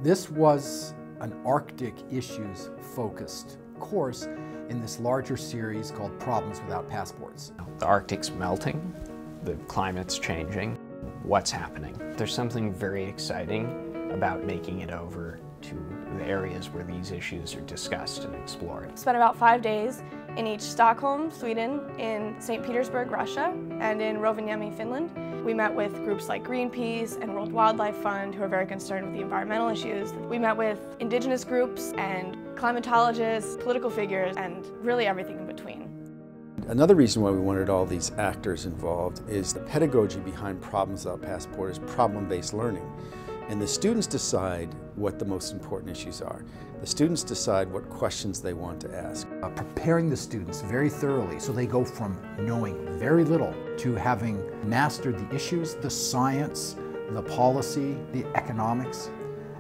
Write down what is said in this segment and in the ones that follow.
This was an Arctic issues focused course in this larger series called Problems Without Passports. The Arctic's melting, the climate's changing, what's happening? There's something very exciting about making it over to the areas where these issues are discussed and explored. Spent about 5 days in each Stockholm, Sweden, in St. Petersburg, Russia, and in Rovaniemi, Finland. We met with groups like Greenpeace and World Wildlife Fund, who are very concerned with the environmental issues. We met with indigenous groups and climatologists, political figures, and really everything in between. Another reason why we wanted all these actors involved is the pedagogy behind Problems Without Passport is problem-based learning. And the students decide what the most important issues are. The students decide what questions they want to ask. Preparing the students very thoroughly so they go from knowing very little to having mastered the issues, the science, the policy, the economics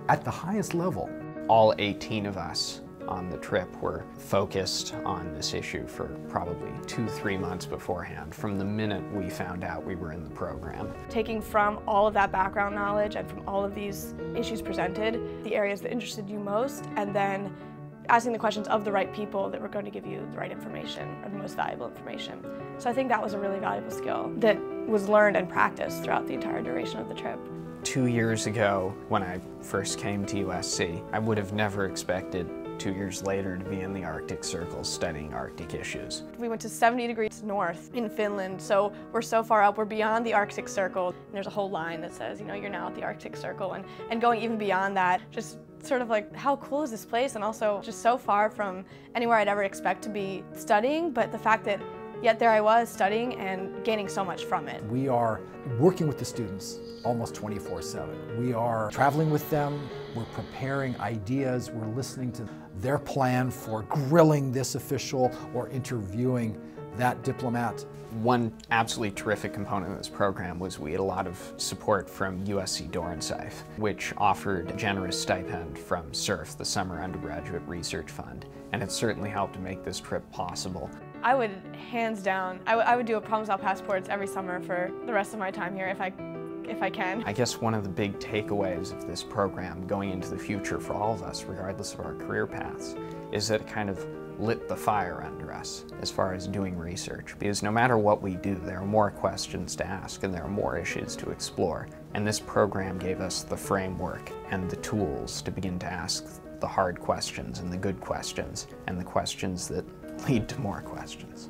at the highest level. All 18 of us on the trip were focused on this issue for probably 2-3 months beforehand, from the minute we found out we were in the program. Taking from all of that background knowledge and from all of these issues presented, the areas that interested you most, and then asking the questions of the right people that were going to give you the right information, or the most valuable information. So I think that was a really valuable skill that was learned and practiced throughout the entire duration of the trip. 2 years ago, when I first came to USC, I would have never expected 2 years later to be in the Arctic Circle studying Arctic issues. We went to 70 degrees north in Finland, so we're so far up, we're beyond the Arctic Circle. And there's a whole line that says, you know, you're now at the Arctic Circle, and going even beyond that, just sort of like, how cool is this place? And also just so far from anywhere I'd ever expect to be studying, but the fact that yet there I was studying and gaining so much from it. We are working with the students almost 24/7. We are traveling with them, we're preparing ideas, we're listening to their plan for grilling this official or interviewing that diplomat. One absolutely terrific component of this program was we had a lot of support from USC Dornsife, which offered a generous stipend from SURF, the Summer Undergraduate Research Fund, and it certainly helped to make this trip possible. I would, hands down, I would do a Problems Without Passports every summer for the rest of my time here if I can. I guess one of the big takeaways of this program going into the future for all of us, regardless of our career paths, is that it kind of lit the fire under us as far as doing research. Because no matter what we do, there are more questions to ask and there are more issues to explore. And this program gave us the framework and the tools to begin to ask the hard questions and the good questions and the questions that lead to more questions.